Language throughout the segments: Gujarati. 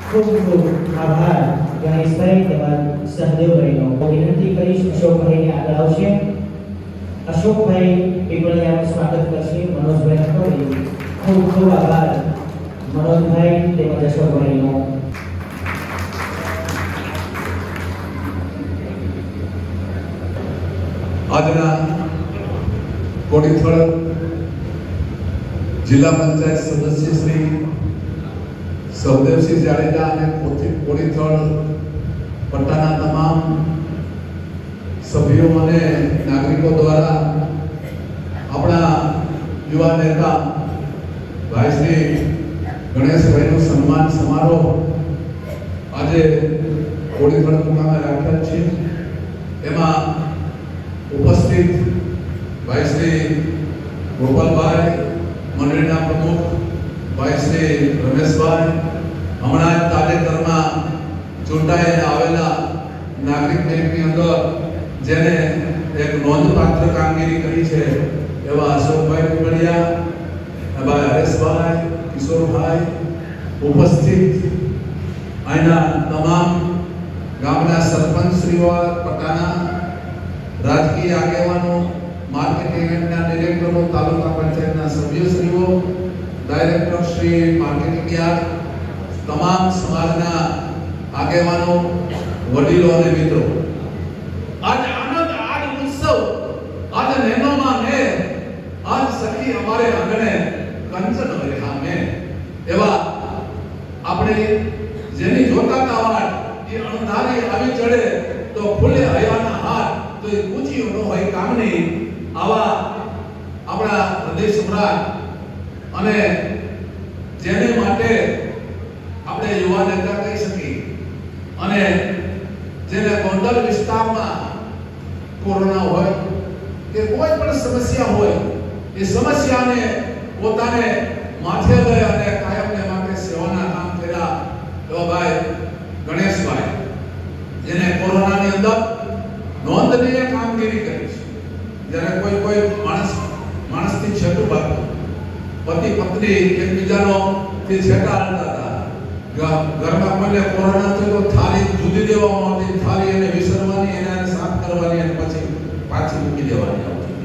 ખૂબ ખૂબ આભાર ગણેશભાઈ તેમજ સહદેવભાઈનો. વિનંતી કરીશ અશોકભાઈને આગળ આવશે. અશોકભાઈ પીપળિયાનું સ્વાગત કરશે. મનોજભાઈ નટોરી. ખૂબ ખૂબ આભાર મનોજભાઈ તેમજ અશોકભાઈનો. આજના કોડીથળ જિલ્લા પંચાયત સદસ્ય શ્રી સહદેવસિંહ જાડેજા અને કોડીથળ પટ્ટાના તમામ સભ્યો અને નાગરિકો દ્વારા આપણા યુવા નેતા ભાઈ શ્રી ગણેશભાઈનું સન્માન સમારોહ આજે કોડીથળ મુકામે રાખેલ છે. એમાં ઉપસ્થિત ભાઈ શ્રી ગોપાલભાઈ, મંડળીના પ્રમુખ ભાઈ શ્રી રમેશભાઈ, હમણાં જ તાજેતરમાં ચૂંટાઈને આવેલા નાગરિક બેંકની અંદર જેને એક નોંધપાત્ર કામગીરી કરી છે એવા અશોકભાઈ પીપળિયા, ભાઈ હરેશભાઈ, કિશોરભાઈ, ઉપસ્થિત અહીંના તમામ ગામના સરપંચશ્રીઓ, પટ્ટાના રાજકીય આગેવાનો, માર્કેટિંગ યાર્ડના ડિરેક્ટરો, તાલુકા પંચાયતના સભ્યશ્રીઓ, ડાયરેક્ટર શ્રી માર્કેટિંગ યાર્ડ, તમામ સમાજના આગેવાનો, વડીલો અને મિત્રો, આજ આનંદ, આજ ઉત્સવ, આજ નેનોમાં ને આજ સખી અમારે આંગણે કંચન રહ્યા મેં એવા આપણે જેની જોતા વાટ એ અણધારી આવી ચડે તો ફૂલે હયાના હાથ તો એ પૂછ્યો ન હોય કામની આવા આપણા હૃદય સમ્રાટ અને જેને માટે આપણે યુવા નેતા કહી શકીએ અને જેને ગોંડલ વિસ્તારમાં કોરોના હોય કે કોઈ પણ સમસ્યા હોય એ સમસ્યાને પોતાને માથે લઈ અને કાયમને માટે સેવાના કામ કર્યા એવા ભાઈ ગણેશભાઈ, જેને કોરોનાની અંદર નોંધનીય કામગીરી કરી છે. જ્યારે કોઈ માણસથી છેટું ભાગતું, પતિ પત્ની એકબીજાનો થી છેટા રહેતા હતા, ઘરમાં કોઈને કોરોના થયો તો થાળી જુદી દેવામાં આવતી, થાળી એને વિસરવાની, એને સાફ કરવાની અને પછી પાછી મૂકી દેવાની આવતી.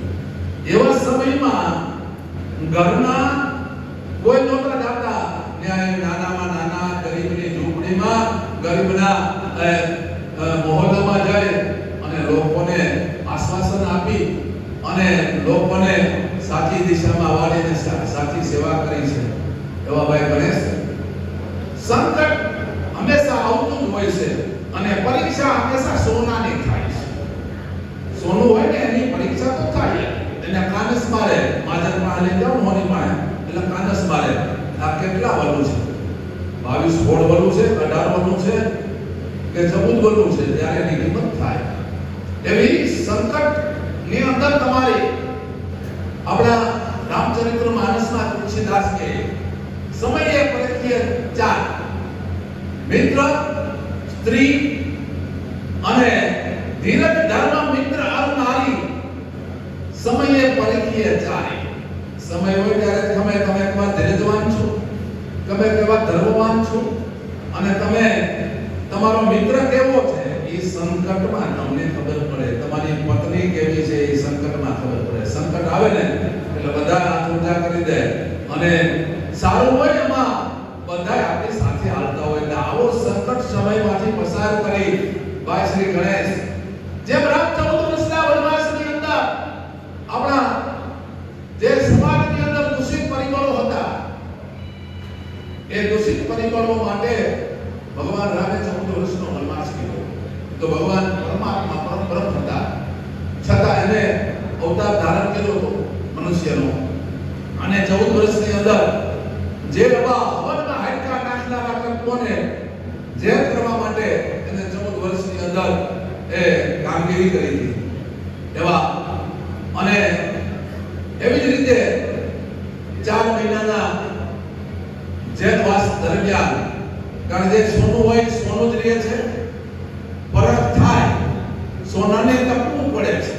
એવા સમયમાં ઘરના કોઈ નહોતા જાતા, નાનામાં નાના ગરીબની ઝૂંપડીમાં, ગરીબના મોહલ્લામાં જાય અને લોકોને આશ્વાસન આપી અને લોકોને સાચી દિશામાં વાળીને સાચી સેવા કરી છે એવા ભાઈ ગણેશ. સંકટ હંમેશા આવતું જ હોય છે અને પરીક્ષા હંમેશા સોનાની થાય છે. સોનું હોય ને એની પરીક્ષા તો થાય, એને કાનસ મારે, માજર માં લઈ જાવ મોની મારે એટલે કાનસ મારે. આ કેટલા વલું છે? 22 16 વલું છે, 18 વલું છે કે 14 વલું છે, ત્યારે એની કિંમત થાય. એવી સંકટ ની અંદર તમારી આપણા રામચરિત્ર માનસમાં તુલસીદાસ કે સમયે પરખીએ ચાર, મિત્ર, સ્ત્રી અને ધીરજ, ધર્મ, મિત્ર અર નારી. સમયે પરખીએ ચારે. સમય હોય ત્યારે તમે કેવા ધીરજવાન છો, તમે કેવા ધર્મવાન છો અને તમે તમારો મિત્ર કેવો છે એ સંકટમાં તમને ખબર પડે. તમારી પત્ની કેવી છે એ સંકટમાં ખબર પડે. સંકટ આવે ને એટલે બધા હાથ ઊંચા કરી દે અને સારું હોય એમાં બધા આપણી સાથે હાલતા હોય. એટલે આવો સંકટ સમયમાંથી પસાર કરી ભાઈ શ્રી ગણેશ, જેમ રામ 14 વર્ષના વનવાસની અંદર આપણા જે સમાજની અંદર દૂષિત પરિબળો હતા એ દૂષિત પરિબળો માટે ભગવાન રામે 14 વર્ષનો વનવાસ કર્યો. તો ભગવાન પરમાત્મા પરમ હતા છતાં એને અવતાર ધારણ કર્યો હતો મનુષ્યનો અને 14 વર્ષની અંદર જે એવા હવનમાં હાડકા નાખનારા તત્વોને જેલ કરવા માટે એને 14 વર્ષની અંદર એ કામગીરી કરી હતી એવા. અને એવી જ રીતે 4 મહિનાના જેલવાસ દરમિયાન, કારણ કે સોનું હોય સોનું જ રહે છે, પરખ થાય, સોનાને તપવું પડે છે,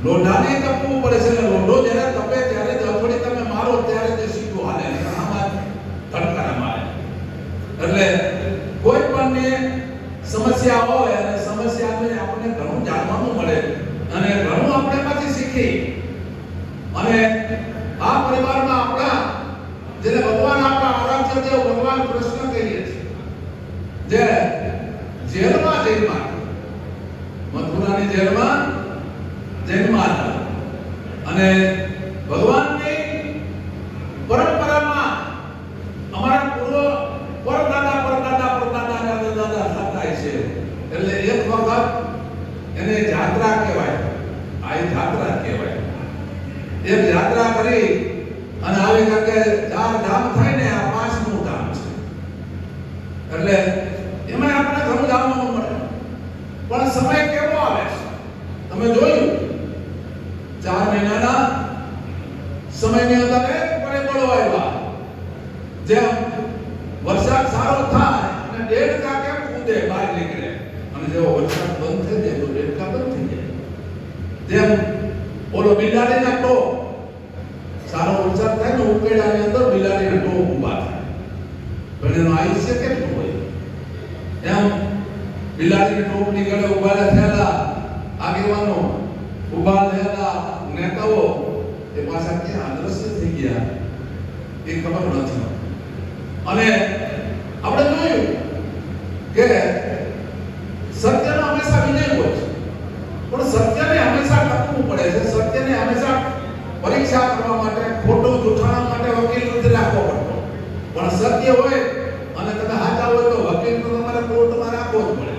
લોઢાને તપવું પડે છે. લોઢો જ્યારે તપે ત્યારે જ હથોડી તમે મારો ત્યારે તે સીધું હાલે. આમાં લોકોને સમસ્યા હોય અને સમસ્યાને આપણને ઘણું જાણવાનું મળે અને ઘણું આપણે એમાંથી શીખી અને આ પરિવારમાં આપણા જેને ભગવાન આપણા આરાધ્ય દેવ ભગવાન કૃષ્ણ કહીએ છીએ, જે જેલમાં મથુરાની જેલમાં જન્મ્યા હતા અને ભગવાનની પરંપરામાં અમારા પૂર્વ પરદાદા થતા છે એટલે એક વખત એને જાત્રા કહેવાય, આ જાત્રા કહેવાય. એક જાત્રા કરી અને આવી કે 4 ધામ થાય ને આ 5મું ધામ છે એટલે એમાં આપણે ઘણું જાણવાનું મળે. પણ સમય કેવો આવે છે તમે જોયું 4 મહિનાના સમયની અંદર એક પરિબળો આવ્યા. જેમ વરસાદ સારો થાય અને દેડકા કેમ કૂદે બહાર નીકળે અને જેવો વરસાદ બંધ થઈ જાય તો દેડકા બંધ થઈ જાય. જેમ ઓલો બિલાડીના ટોપ સારો વરસાદ થાય ને ઉકેડાની અંદર બિલાડીના ટોપ ઊભા થાય પણ એનું આયુષ્ય કેટલું હોય. એમ બિલાડીના ટોપની ગળે ઊભા થયેલા આગેવાનો, ઊભા થયેલા નેતાઓ એ પાછા ક્યાં અદ્રશ્ય થઈ ગયા એ ખબર નથી. અને આપણે જોયું કે સત્યનો હંમેશા વિજય હોય છે પણ સત્યને હંમેશા ટકવું પડે છે. સત્યને હંમેશા પરીક્ષા કરવા માટે, ખોટું જૂઠાણા માટે વકીલ નથી રાખવો પડતો. પણ સત્ય હોય અને તમે સાચા હોય તો વકીલ તો તમારે કોર્ટમાં રાખવો જ પડે.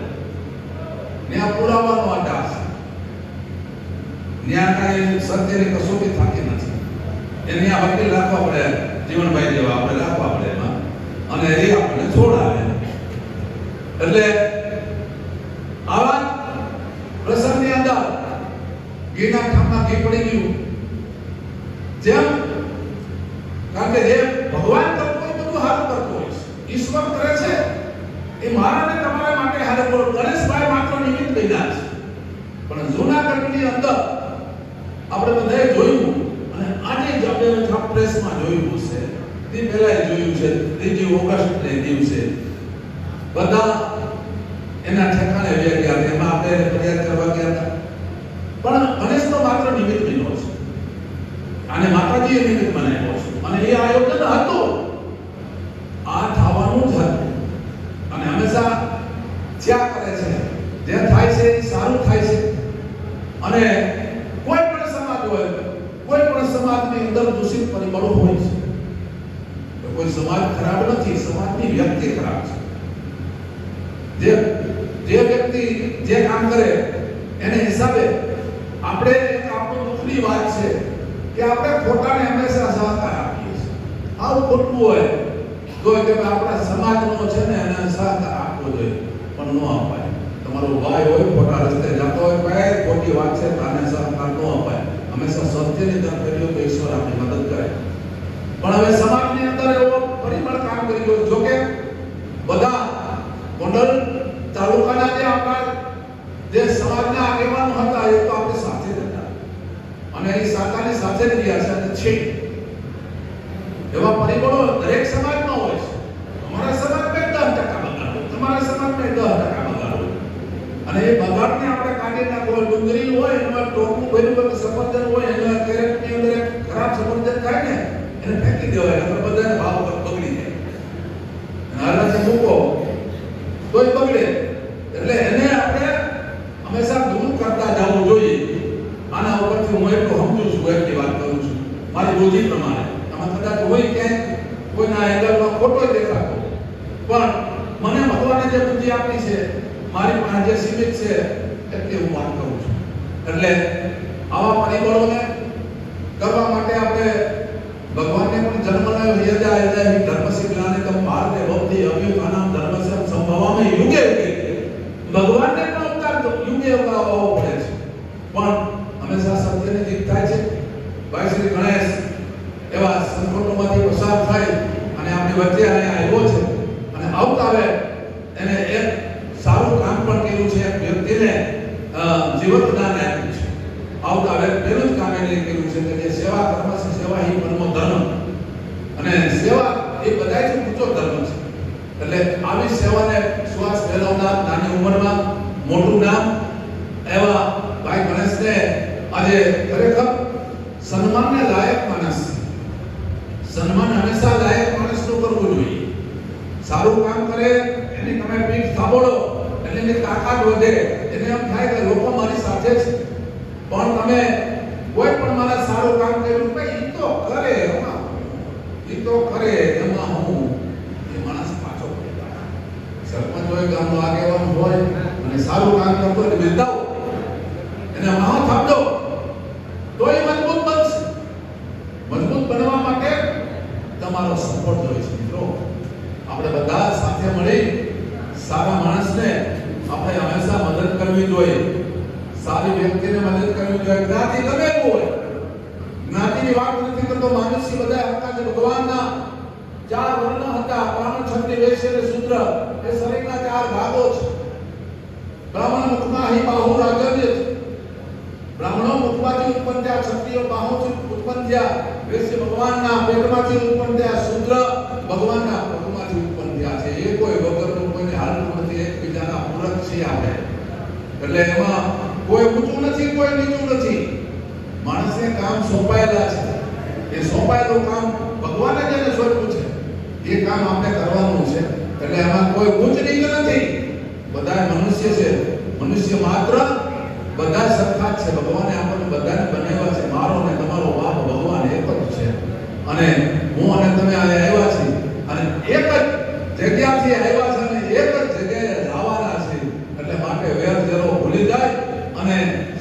ત્યાં પુરાવાનો આધાર છે, ત્યાં કાંઈ સત્યની કસોટી થતી નથી. એને આ વકીલ રાખવા પડે, જીવનભાઈ જેવા આપણે રાખવા પડે એમાં અને એ આપણને છોડાવે. એટલે આવા પ્રસંગની અંદર ઘીના ઠામમાં ઘી પડી ગયું. જેમ કારણ કે જે ભગવાન કરતો હોય બધું સારું કરતો હોય છે, ઈશ્વર કરે છે એ મારા ને તમારા માટે સારું કરો. ગણેશભાઈ માત્ર નિમિત્ત બન્યા છે પણ જૂનાગઢની અંદર આપણે બધાએ જોયું અને આજે જ આપણે પ્રેસમાં જોયું છે, તે પહેલા જોયું છે 3 ઓગસ્ટને દિવસે બધા એના ઠેકાણે વ્યા ગયા. એમાં આપણે ફરિયાદ કરવા ગયા હતા પણ ગણેશ તો માત્ર નિમિત્ત બન્યો છે અને માતાજીએ નિમિત્ત બનાવ્યો છે અને એ આયોજન હતું, આ થવાનું જ હતું. અને હંમેશા જ્યાં કરે છે જે થાય છે એ સારું થાય છે. અને કોઈ પણ સમાજ હોય, કોઈ પણ સમાજની અંદર દૂષિત પરિબળો હોય છે. કોઈ સમાજ ખરાબ નથી, સમાજની વ્યક્તિ ખરાબ છે. જે વ્યક્તિ જે કામ કરે એને હિસાબે આપણે એક આપણું દુઃખની વાત છે કે આપણે ખોટાને હંમેશા સહકાર આપીએ છીએ. આવું ખોટું હોય તો કે આપણા સમાજનો છે ને એને સહકાર આપવો જોઈએ પણ ન અપાય. તમારો ભાઈ હોય ખોટા રસ્તે જતો હોય કઈ ખોટી વાત છે તાને સહકાર ન અપાય. હંમેશા સત્યની તરફ કર્યો તો ઈશ્વર આપણી મદદ કરે. પણ હવે સમાજની અંદર એવો પરિબળ કામ કરી ગયો. જો કે બધા ગોંડલ તાલુકાના જે આપણા જે સમાજના આગેવાનો હતા એ તો આપણે સાથે જ હતા અને એ સાતાની સાથે જ રહ્યા છે અને છે. એવા પરિબળો દરેક સમાજમાં હોય છે. અમારા સમાજમાં 10% બગાડ, તમારા સમાજમાં 10% બગાડ હોય અને એ બગાડને આપણે કાઢી નાખવો. ડુંગળી હોય એમાં ટોપું ભર્યું હોય, સફરજન હોય એના કેરેટની અંદર એક ખરાબ સફરજન થાય ને એને ફેંકી દેવાય નકર બધાને ભાવ બગડી જાય. અને હાલથી મૂકો તોય બગડે. એટલે એને આપણે હંમેશા દૂર કરતા જવું જોઈએ. આના ઉપરથી હું એટલું સમજુ છું, એટલી વાત કરું છું મારી રોજી પ્રમાણે. આમાં કદાચ હોય ક્યાંય કોઈના એંગલમાં ખોટો દેખાતો પણ મને ભગવાને જે બુદ્ધિ આપી છે મારી પાસે જે સીમિત છે એટલી હું વાત કરું છું. એટલે આવા પરિબળોને કરવા માટે આપણે ભગવાનને પણ જન્મ લાવ્યો. યદા યદા હિ ધર્મસ્ય ગ્લાનિતમ ભારતે ભવતિ અભ્યુત્થાનમ ધર્મસ્ય સંભવામિ યુગે યુગે. ભગવાનને પણ અવતાર યુગે આવવો પડે છે પણ હંમેશા સત્યની જીત થાય છે. ભાઈ શ્રી ગણેશ એવા સંકટોમાંથી પસાર થાય અને આપણી વચ્ચે અહીંયા આવ્યો છે અને આવતા આવે એને એક સારું કામ પણ કર્યું છે. એક વ્યક્તિને જીવતદાન આપ્યું છે. આવતા આવે પહેલું જ કામ એને કર્યું છે કે જે સેવા કર્મ છે સેવા હિ પરમો ધર્મ અને સેવા એ બધાયથી ઊંચો ધર્મ છે. એટલે આવી સેવાને શ્વાસ ફેરવનાર નાની ઉંમરમાં મોટું નામ એવા ભાઈ ગણેશને આજે ખરેખર સન્માનને લાયક માણસ છે. સન્માન હંમેશા લાયક માણસનું કરવું જોઈએ. સારું કામ કરે એની તમે પીઠ થાબોળો એટલે એની તાકાત વધે. એને એમ થાય કે લોકો મારી સાથે છે. પણ તમે કોઈ પણ મારા સારું કામ કર્યું ભાઈ ઈ તો કરે એમાં હું એ માણસ પાછો પડી જાય. સરપંચ હોય ગામનો આગેવાન હોય અને સારું કામ કરતો હોય બિરદાવો એને માહો થાપડો તો એ મજબૂત બનશે. મજબૂત બનવા માટે તમારો સપોર્ટ જોઈએ છે મિત્રો. આપણે બધા સાથે મળી સારા માણસને આપણે હંમેશા મદદ કરવી જોઈએ. સારી વ્યક્તિને મદદ કરવી જોઈએ. જ્ઞાતિ ગમે એવું હોય, જ્ઞાતિની વાત નથી કરતો. માનુષી બધા હતા જે ભગવાનના 4 વર્ણ હતા. પ્રાણ, ક્ષત્રિય, વૈશ્ય અને શૂદ્ર એ શરીરના 4 ભાગો છે. બ્રાહ્મણ મુખમાં અહીં બાહુ રાજ્ય છે. બ્રાહ્મણો મુખમાંથી ઉત્પન્ન થયા, ક્ષત્રિયો બાહુથી ઉત્પન્ન થયા, વૈશ્ય ભગવાનના પેટમાંથી ઉત્પન્ન થયા, શૂદ્ર ભગવાનના પગમાંથી ઉત્પન્ન થયા છે. એ કોઈ વગરનું કોઈને હાલતું નથી. એકબીજાના પૂરક છીએ આપણે. એટલે એમાં કોઈ ઊંચું નથી, કોઈ નીચું નથી. માણસને કામ સોંપાયેલા છે. એ સોંપાયેલું કામ ભગવાને જેને સોંપ્યું છે એ કામ આપણે કરવાનું છે. એટલે એમાં કોઈ ઊંચ નીચ નથી. બધા મનુષ્ય છે. મનુષ્ય માત્ર બધા સરખા જ છે. ભગવાને આપણને બધાને બનાવ્યા છે. મારો ને તમારો બાપ ભગવાન એક જ છે. અને હું અને તમે આવ્યા છીએ અને એક જ જગ્યાથી આવ્યા છે અને એક જ જગ્યાએ જવાના છે. એટલે માટે વેર ઝેરો ભૂલી જાય અને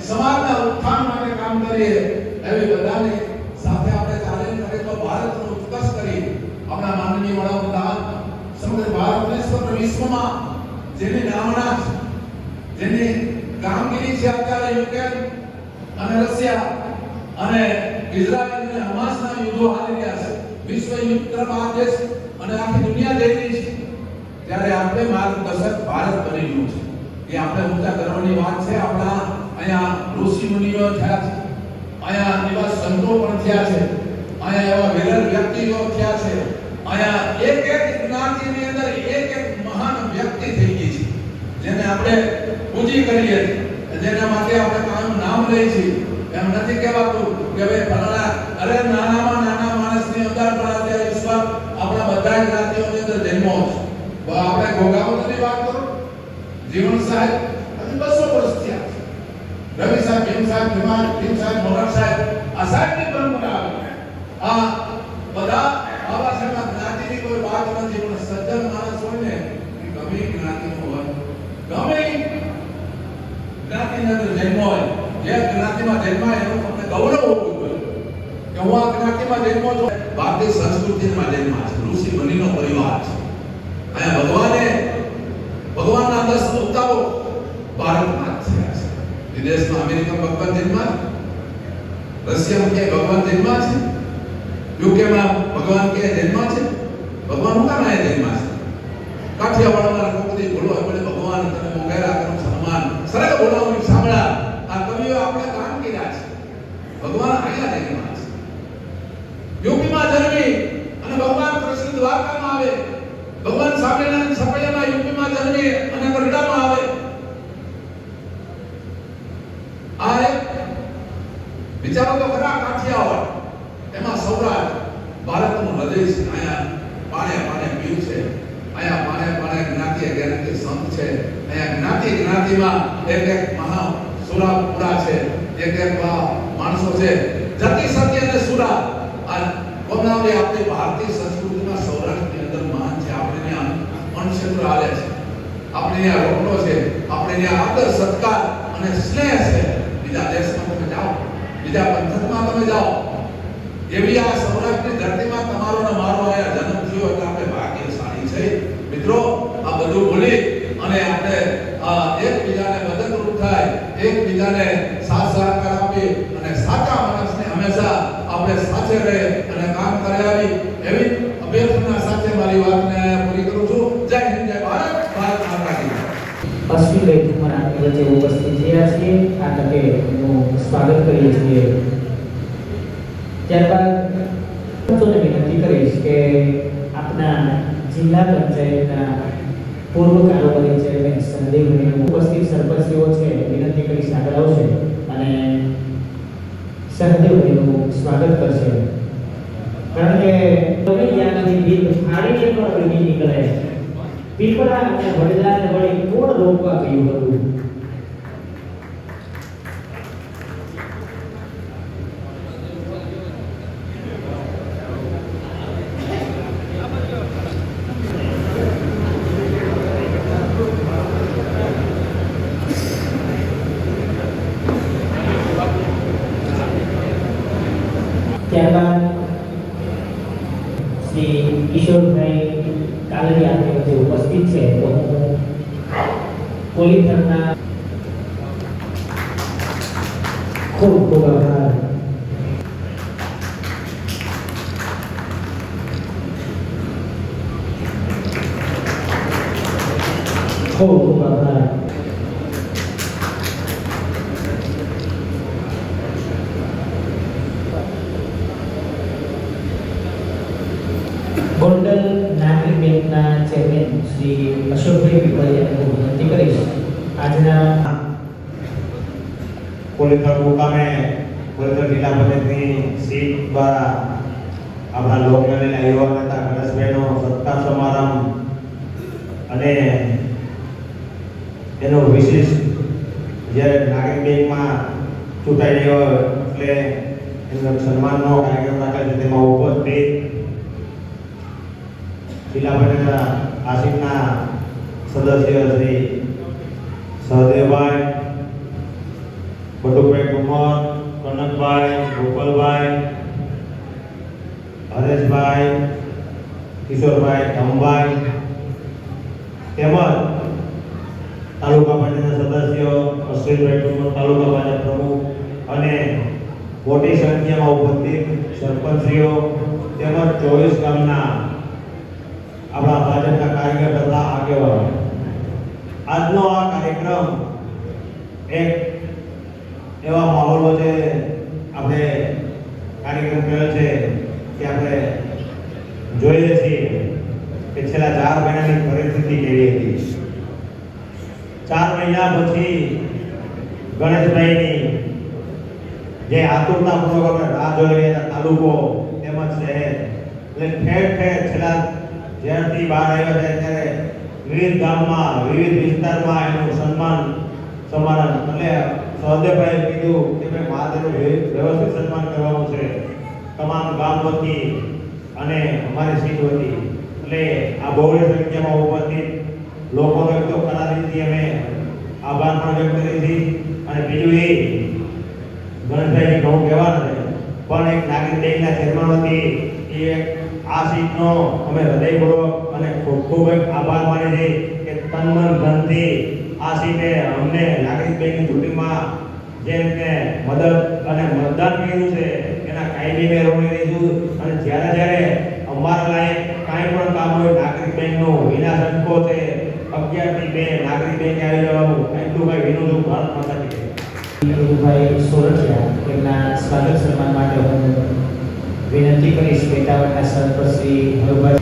સમાજના ઉત્થાન માટે કામ કરીએ. એવી બધાની સાથે આપણે ચાલીને કરીએ તો ભારતનો ઉત્કર્ષ કરી આપણા માનનીય વડાપ્રધાન સમગ્ર ભારત દેશ પર વિશ્વમાં જેની નામના જેની કામગીરી છે અત્યારે યુક્રેન અને રશિયા અને ઇઝરાયલ અને હમાસના યુદ્ધો હાલી રહ્યા છે. વિશ્વ યુદ્ધ તરફ આ દેશ અને આખી દુનિયા જઈ રહી છે. ત્યારે આપણે માર્ગદર્શક ભારત બની ગયું છે. એ આપણે ઊંચા ગર્વની વાત છે. આપણા અહીંયા ઋષિ મુનિઓ થયા છે. અહીંયા એવા સંતો પણ થયા છે. અહીંયા એવા વિરલ વ્યક્તિઓ થયા છે. અહીંયા એક જ્ઞાતિની અંદર એક મહાન વ્યક્તિ થઈ ગઈ છે જેને આપણે પૂજી કરીએ છીએ. જેના માટે આપણે કાયમ નામ લઈએ છીએ. એમ નથી કહેવાતું કે ભાઈ ફલાણા અરે નાનામાં નાના માણસની અંદર પણ અત્યારે ઈશ્વર આપણા બધા જ્ઞાતિઓની અંદર જન્મો છે. આપણે ગોગાવતની વાત કરો, જીવન સાહેબ હજી 200 વર્ષ થયા. રવિ સાહેબ, ભીમ સાહેબ, ભીમ સાહેબ, મોરાર સાહેબ, આ સાહેબની પરંપરા આવી. આ બધા આવા સમયમાં જ્ઞાતિની કોઈ વાત નથી. પણ સજ્જન માણસ હોય ને એ ગમે જ્ઞાતિનો હોય, ગમે જ્ઞાતિની અંદર જન્મ હોય, જે જ્ઞાતિમાં જન્માય એનું તમને ગૌરવ હોવું જોઈએ કે હું આ જ્ઞાતિમાં જન્મો છું. ભારતીય સંસ્કૃતિમાં જન્મા છે. ઋષિ મુનિનો પરિવાર છે. અહીંયા ભગવાનના 10 અવતારો ભારતમાં જ થયા છે. વિદેશમાં અમેરિકા ભગવાન જન્મા છે, રશિયામાં કે ભગવાન જન્મા છે, યુકેમાં ભગવાન કે જન્મા છે. ભગવાન હું કામ આયા જન્મા છે? કાઠિયાવાડમાં કોકદી બોલો આપણે ભગવાન તને મોગેરા કરું સન્માન સરળ બોલાવવાની સાંભળા. આ કવિઓ આપણે કામ કર્યા છે. ભગવાન આયા જન્મા છે. યુપીમાં જન્મી અને ભગવાન કૃષ્ણ દ્વારકામાં આવે. ભગવાન સ્વામિનારાયણ સપૈયામાં યુપીમાં જન્મી અને ગરડામાં આવે. આ એક વિચારો તો ખરા. કાઠિયાવાડ એમાં સૌરાષ્ટ્ર ભારતનું હૃદય છે. અહીંયા પાણે પીર છે. અહીંયા પાણે જ્ઞાતિ સંત છે. અહીંયા જ્ઞાતિમાં એક મહા સુરાપુરા છે. એક માણસો છે જતિ સત્ય અને સુરા. આ કોનાવલી આપણી ભારતીય સંસ્કૃતિમાં સૌરાષ્ટ્રની અંદર મહાન છે. આપણે ત્યાં અણક્ષેત્ર હાલે છે. આપણે ત્યાં રોટલો છે. આપણે ત્યાં આદર સત્કાર અને સ્નેહ છે. બીજા દેશમાં તમે જાઓ, બીજા પંથકમાં તમે જાઓ, એવી આ સૌરાષ્ટ્રની ધરતીમાં તમારો ને મારો આયા જન્મ થયો એટલે આપણે ભાગ્યશાળી છે. મિત્રો આ બધું ભૂલી અને આપણે એકબીજાને મદદરૂપ થાય, એકબીજાને સાથ સહકાર આપી અને સાચા માણસને હંમેશા આપણે સાથે રહે અને કામ કરે આવી એવી અભ્યર્થના સાથે મારી વાતને પૂરી કરું છું. જય હિન્દ, જય ભારત, ભારત માતા કી જય. અશ્વિનભાઈ ઠુમર આપણી વચ્ચે ઉપસ્થિત થયા છીએ. આ તકે એનું સ્વાગત કરીએ છીએ. ત્યારબાદ વિનંતી કરીશ કે આપના જિલ્લા પંચાયતના પૂર્વ કારોબારી ચેરમેન સંદેવભાઈ ઉપસ્થિત સરપંચીઓ છે વિનંતી કરી આગળ આવશે અને સંદેવભાઈનું સ્વાગત કરશે. કારણ કે તમે ત્યાંથી બિલ ફાડીને પણ બની નીકળે. પીપળા અને વડલાને વળી કોણ રોકવા ગયું હતું? ત્યારબાદ શ્રી કિશોરભાઈ કાલરી આપણી વચ્ચે ઉપસ્થિત છે, તો હું પોલીસ તંત્રના ખૂબ ખૂબ આભાર. ખૂબ ખૂબ આભાર. ગોંડલ નાગરિક બેંકના ચેરમેન શ્રી અશોકભાઈ પીપળિયાને હું વિનંતી કરીશ આજના કોલીથળ મુકામે કોલીથળ જિલ્લા પંચાયતની સીટ દ્વારા આપણા લોકમેળાના યુવા નેતા ગણેશભાઈનો સત્કાર સમારંભ અને એનો વિશેષ જ્યારે નાગરિક બેંકમાં ચૂંટાઈ ગયો એટલે એનો સન્માનનો કાર્યક્રમ રાખેલ છે. તેમાં ઉપસ્થિત જિલ્લા પંચાયતના આશિકના સદસ્ય શ્રી સહદેવભાઈ, બટુભાઈ કુમાર, કનકભાઈ, ગોપાલભાઈ, હરેશભાઈ, કિશોરભાઈ, ધમભાઈ તેમજ તાલુકા પંચાયતના સદસ્યો, અશ્વિનભાઈ કુમાર, તાલુકા પંચાયત પ્રમુખ અને મોટી સંખ્યામાં ઉપસ્થિત સરપંચીઓ તેમજ 24 ગામના આપણા ભાજપના કાર્યકર તથા આગેવાનો. આજનો આ કાર્યક્રમ એક એવા માહોલ વચ્ચે આપણે કાર્યક્રમ કર્યો છે કે આપણે જોઈએ છીએ કે છેલ્લા 4 મહિનાની પરિસ્થિતિ કેવી હતી. 4 મહિના પછી ગણેશભાઈની જે આતુરતાપૂર્વક આપણે રાહ જોઈ રહ્યા તાલુકો તેમજ શહેર એટલે ઠેર ઠેર છેલ્લા જ્યારથી બહાર આવ્યા છે ત્યારે વિવિધ ગામમાં વિવિધ વિસ્તારમાં એનું સન્માન સમારંભ એટલે સહદેવભાઈએ કીધું કે ભાઈ મહાદેવનું વ્યવસ્થિત સન્માન કરવાનું છે તમામ ગામ વતી અને અમારી સીટ વતી. એટલે આ બહોળી સંખ્યામાં ઉપસ્થિત લોકોનો એક તો ખરા રીતે અમે આભાર પણ વ્યક્ત કરી છે અને બીજું એ ગણેશભાઈને ઘણું કહેવાનું છે પણ એક નાગરિક બેંકના ચેરમેન વતી એ આ સીટનો અમે હૃદયપૂર્વક અને ખૂબ ખૂબ આભાર માનીએ છીએ કે તન મન ધનથી આ સીટે અમને નાગરિક બેંકની ચૂંટણીમાં જેમને મદદ અને મતદાન કર્યું છે એના કાયમી મેં રોકી રહીશું અને જ્યારે અમારા લાયક કાંઈ પણ કામ હોય નાગરિક બેંકનું વિના સંકો છે 11 થી 2 નાગરિક બેંક આવી જવાનું એટલું કઈ વિનોદ છું. ભારત માતા કી જય. ભાઈ સોરઠિયા તેમના સ્વાગત સન્માન માટે હું વિનંતી કરીશ પેટાવટના સરપંચ શ્રી હરભાઈ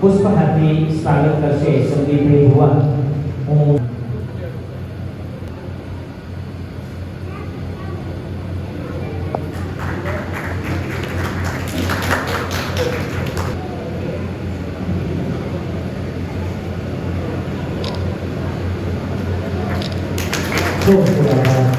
પુષ્પહારથી સ્વાગત કરશે સંદીપભાઈ ભુવા. હું ખૂબ ખૂબ આભાર.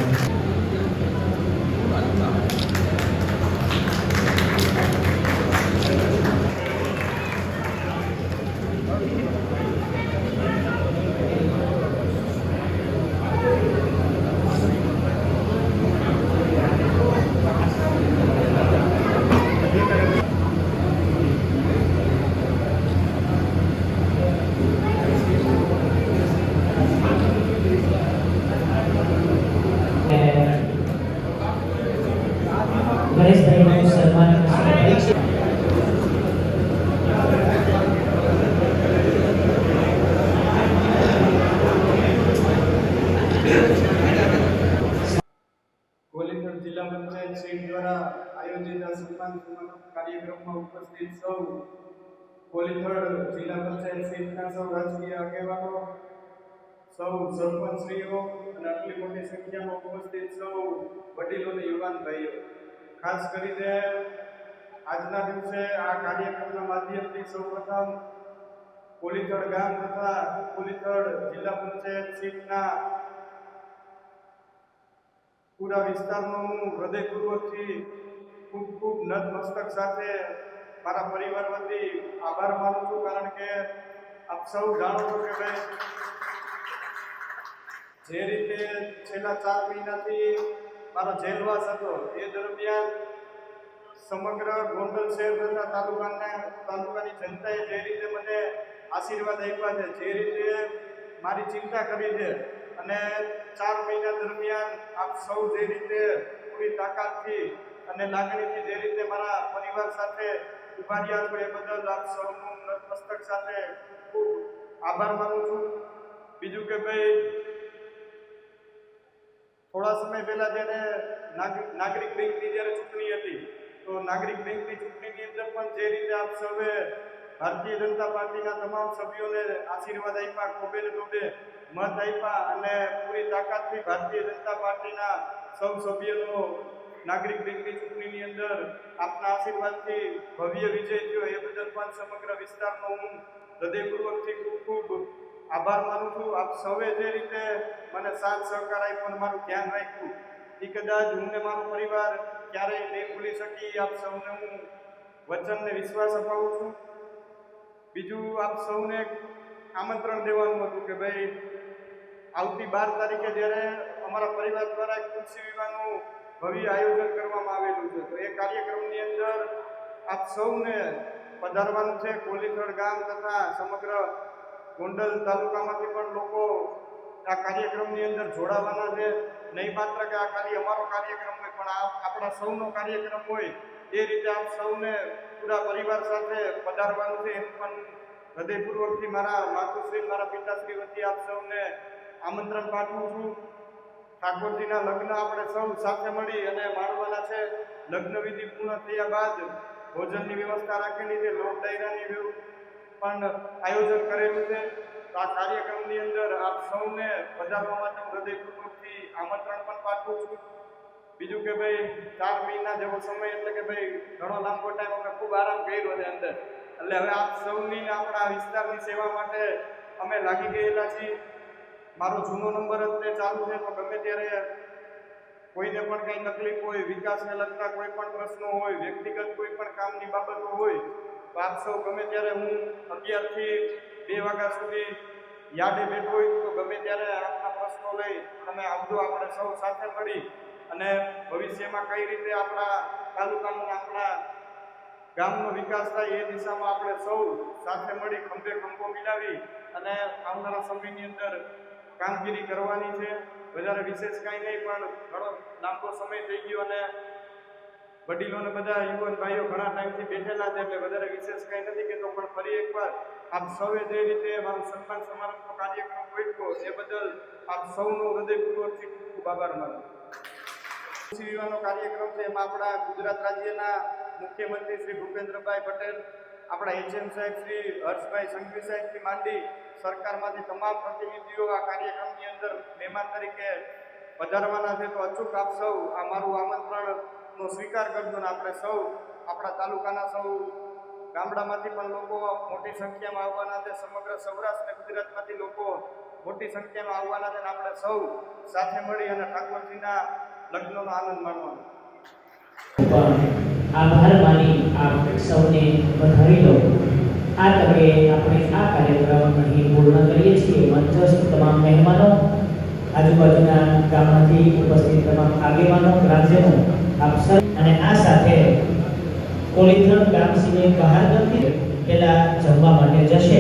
કાર્યક્રમમાં ઉપસ્થિત સૌ કોલીથડ જિલ્લા પંચાયત સહિતના સૌ રાજકીય આગેવાનો, સૌ સરપંચશ્રીઓ અને આટલી મોટી સંખ્યામાં ઉપસ્થિત સૌ વડીલો અને યુવાન ભાઈઓ, ખાસ કરીને આજના દિવસે આ કાર્યક્રમના માધ્યમથી સૌપ્રથમ કોલીથડ ગામ તથા કોલીથડ જિલ્લા પંચાયત સહિતના પૂરા વિસ્તારનો હું હૃદયપૂર્વકથી ખૂબ ખૂબ નતમસ્તક સાથે મારા પરિવાર વતી આભાર માનું છું, કારણ કે આપ સૌ જાણો છો કે ભાઈ જે રીતે છેલ્લા 4 મહિનાથી મારો જેલવાસ હતો એ દરમિયાન સમગ્ર ગોંડલ શહેર તથા તાલુકાની જનતાએ જે રીતે મને આશીર્વાદ આપ્યા છે, જે રીતે મારી ચિંતા કરી છે અને 4 મહિના દરમિયાન આપ સૌ જે રીતે પૂરી તાકાતથી અને લાગણીથી જે રીતે મારા પરિવાર સાથે ઉભા રહ્યા છો એ બદલ આપ સૌનું નતમસ્તક સાથે ખૂબ આભાર માનું છું. બીજું કે ભાઈ થોડા સમય પહેલા જ્યારે નાગરિક બેંકની જ્યારે ચૂંટણી હતી તો નાગરિક બેંકની ચૂંટણીની અંદર પણ જે રીતે આપ સૌએ ભારતીય જનતા પાર્ટીના તમામ સભ્યોને આશીર્વાદ આપ્યા, ખોબે ને ખોબે મત આપ્યા અને પૂરી તાકાતથી ભારતીય જનતા પાર્ટીના સૌ સભ્યોનો નાગરિક બેંકની ચૂંટણીની અંદર આપના આશીર્વાદથી ભવ્ય વિજય થયો એ બદલ પણ સમગ્ર વિસ્તારનો હું હૃદયપૂર્વકથી ખૂબ ખૂબ આભાર માનું છું. આપ સૌએ જે રીતે મને સાથ સહકાર આપ્યો અને મારું ધ્યાન રાખ્યું એ કદાચ હું ને મારો પરિવાર ક્યારેય નહીં ભૂલી શકી. આપ સૌને હું વચનને વિશ્વાસ અપાવું છું. બીજું આપ સૌને આમંત્રણ દેવાનું હતું કે ભાઈ આવતી 12 તારીખે જ્યારે અમારા પરિવાર દ્વારા તુલસી વિવાહનું ભવ્ય આયોજન કરવામાં આવેલું છે તો એ કાર્યક્રમની અંદર આપ સૌને પધારવાનું છે. કોલીથડ ગામ તથા સમગ્ર ગોંડલ તાલુકામાંથી પણ લોકો આ કાર્યક્રમની અંદર જોડાવાના છે. નહીં માત્ર કે આ ખાલી અમારો કાર્યક્રમ હોય પણ આપણા સૌનો કાર્યક્રમ હોય એ રીતે આપ સૌને પૂરા પરિવાર સાથે પધારવાનું છે. એમ પણ હૃદયપૂર્વકથી મારા માતુશ્રી મારા પિતાશ્રી વતી આપ સૌને આમંત્રણ પાઠવું છું. ઠાકોરજીના લગ્ન આપણે સૌ સાથે મળી અને માણવાના છે. લગ્ન વિધિ પૂર્ણ થયા બાદ ભોજનની વ્યવસ્થા રાખેલી છે, લોક ડાયરાની પણ આયોજન કરેલું છે. આ કાર્યક્રમની અંદર આપ સૌને પધારવા માટે હું હૃદયપૂર્વકથી આમંત્રણ પણ પાઠવું છું. બીજું કે ભાઈ 4 મહિના જેવો સમય એટલે કે ભાઈ ઘણો લાંબો ટાઈમ અમે ખૂબ આરામ કર્યો છે અંદર, એટલે હવે આપ સૌની આપણા વિસ્તારની સેવા માટે અમે લાગી ગયેલા છીએ. મારો જૂનો નંબર જ તે ચાલુ છે તો ગમે ત્યારે કોઈને પણ કંઈ તકલીફ હોય, વિકાસને લગતા કોઈ પણ પ્રશ્નો હોય, વ્યક્તિગત કોઈ પણ કામની બાબતો હોય તો આપ સૌ ગમે ત્યારે હું 11 થી 2 વાગ્યા સુધી યાદે બેઠો હોય તો ગમે ત્યારે આપના પ્રશ્નો લઈ તમે આવજો. આપણે સૌ સાથે મળી અને ભવિષ્યમાં કઈ રીતે આપણા તાલુકાનો આપણા ગામનો વિકાસ થાય એ દિશામાં આપણે સૌ સાથે મળી ખંભે ખંભો મિલાવી અને આવનારા સમયની અંદર કામગીરી કરવાની છે. વધારે વિશેષ કાંઈ નહીં, પણ ઘણો લાંબો સમય થઈ ગયો અને વડીલોને બધા યુવાન ભાઈઓ ઘણા ટાઈમથી બેઠેલા છે એટલે વધારે વિશેષ કાંઈ નથી કહેતો, પણ ફરી એકવાર આપ સૌએ જે રીતે મારું સન્માન સમારંભનો કાર્યક્રમ ગોઠવ્યો એ બદલ આપ સૌનો હૃદયપૂર્વકથી ખૂબ ખૂબ આભાર માનું. તુલસી વિવાહનો કાર્યક્રમ છે એમાં આપણા ગુજરાત રાજ્યના મુખ્યમંત્રી શ્રી ભૂપેન્દ્રભાઈ પટેલ, આપણા એચએમ સાહેબ શ્રી હર્ષભાઈ સંઘવી સાહેબથી માંડી સરકારમાંથી તમામ પ્રતિનિધિઓ આ કાર્યક્રમની અંદર મહેમાન તરીકે પધારવાના છે. તો અચૂક આપ સૌ આ મારું આમંત્રણનો સ્વીકાર કરજો ને આપણે સૌ આપણા તાલુકાના સૌ ગામડામાંથી પણ લોકો મોટી સંખ્યામાં આવવાના છે. સમગ્ર સૌરાષ્ટ્ર અને ગુજરાતમાંથી લોકો મોટી સંખ્યામાં આવવાના છે અને આપણે સૌ સાથે મળી અને ઠાકોરજીના લગ્નનો આનંદ માણવાનો. આભાર માની આપ સૌને વધાવી લો. આ તકે આપણે આ કાર્યક્રમ અહીં પૂર્ણ કરીએ છીએ. મંચસ્થ તમામ મહેમાનો, આજુબાજુના ગામમાંથી ઉપસ્થિત તમામ આગેવાનો, રાજ્યનો આપ સૌ અને આ સાથે કોલીથડ ગામ સિવાય બહાર નથી પેલા જમવા માટે જશે.